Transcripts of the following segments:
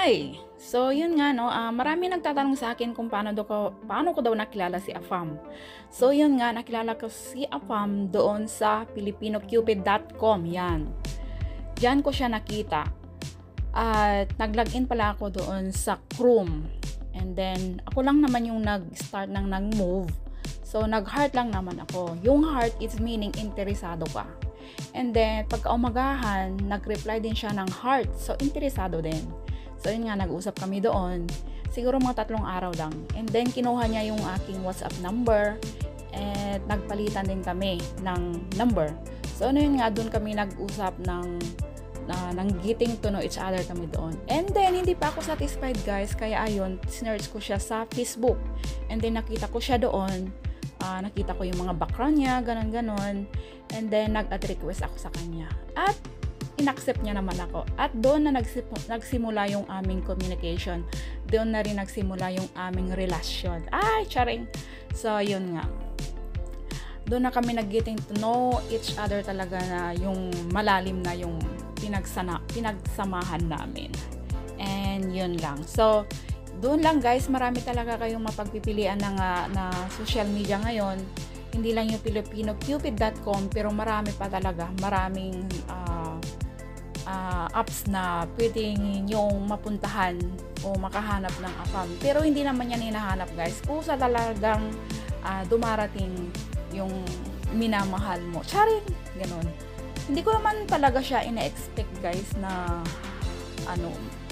Hi! So, yun nga, no, marami nagtatanong sa akin kung paano ko daw nakilala si Afam. So, yun nga, nakilala ko si Afam doon sa filipinocupid.com, yan. Diyan ko siya nakita. At nag-login pala ako doon sa Chrome. And then, ako lang naman yung nag-start nag-move. So, nag-heart lang naman ako. Yung heart is meaning interesado ka. And then, pagkaumagahan, nag-reply din siya ng heart. So, interesado din. So, yun nga, nag-usap kami doon. Siguro mga 3 araw lang. And then, kinuha niya yung aking WhatsApp number. And nagpalitan din kami ng number. So, ano yun nga, doon kami nag-usap ng getting to know each other kami doon. And then, hindi pa ako satisfied, guys. Kaya ayun, sinerch ko siya sa Facebook. And then, nakita ko siya doon. Nakita ko yung mga background niya, ganon-ganon. And then, nag-request ako sa kanya. At, inaccept niya naman ako. At doon na nagsimula yung aming communication. Doon na rin nagsimula yung aming relasyon. Ay, charing! So, yun nga. Doon na kami nag-getting to know each other talaga na yung malalim na yung pinagsamahan namin. And yun lang. So, doon lang guys, marami talaga kayong mapagpipilian na social media ngayon. Hindi lang yung filipinocupid.com, pero marami pa talaga. Maraming apps na pwedeng yung mapuntahan o makahanap ng Afam. Pero hindi naman yan hinahanap guys. Kusa talagang dumarating yung minamahal mo. Charing! Ganon. Hindi ko naman talaga siya ina-expect guys na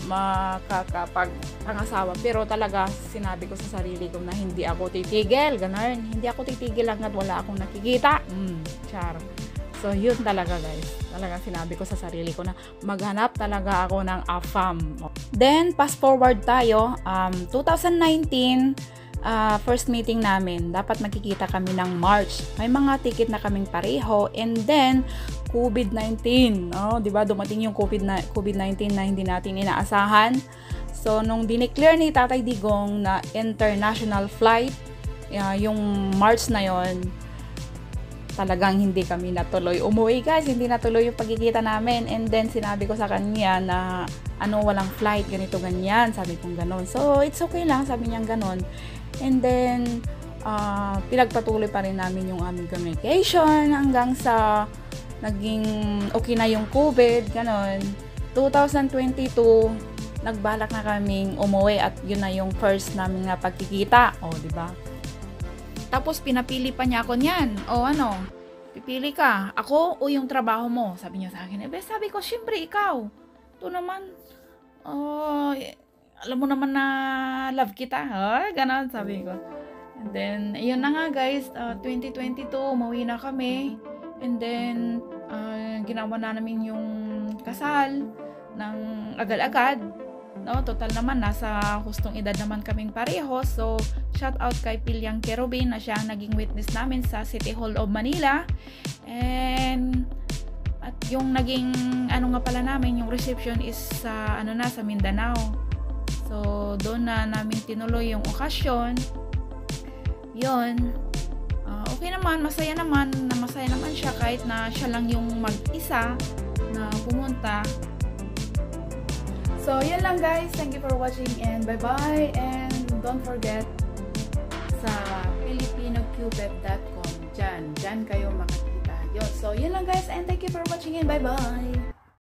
makakapag-pangasawa. Pero talaga sinabi ko sa sarili ko na hindi ako titigil. Ganon. Hindi ako titigil hanggat wala akong nakikita. Char. So, yun talaga guys. Talagang sinabi ko sa sarili ko na maghanap talaga ako ng Afam. Then, fast forward tayo. 2019, first meeting namin. Dapat magkikita kami ng March. May mga ticket na kaming pareho. And then, COVID-19. Oh, diba? Dumating yung COVID-19 na hindi natin inaasahan. So, nung dineclare ni Tatay Digong na international flight, yung March na yon, talagang hindi kami natuloy umuwi guys, hindi natuloy yung pagkikita namin. And then sinabi ko sa kanya na walang flight, ganito ganyan, sabi kong ganon. So it's okay lang, sabi niya ganon. And then pinagpatuloy pa rin namin yung aming communication hanggang sa naging okay na yung COVID, ganon. 2022 nagbalak na kaming umuwi at yun na yung first namin na pagkikita. Di ba? Tapos pinapili pa niya ako niyan. Pipili ka, ako o yung trabaho mo? Sabi niya sa akin. Sabi ko, syempre ikaw. Ito naman, alam mo naman na love kita. Ganon, sabi ko. And then, ayun na nga guys, 2022, umuwi na kami. And then, ginawa na namin yung kasal ng agad-agad. Total naman, nasa hustong edad naman kaming pareho. So, shout out kay Pilyang Kerubin na siya ang naging witness namin sa City Hall of Manila. At yung naging, nga pala namin, yung reception is sa, sa Mindanao. So, doon na namin tinuloy yung okasyon. Yun. Okay naman, masaya naman siya kahit na siya lang yung mag-isa na pumunta. So, yun lang guys. Thank you for watching and bye-bye. And don't forget sa filipinocupid.com. Diyan kayo makikita. So, yun lang guys and thank you for watching and bye-bye.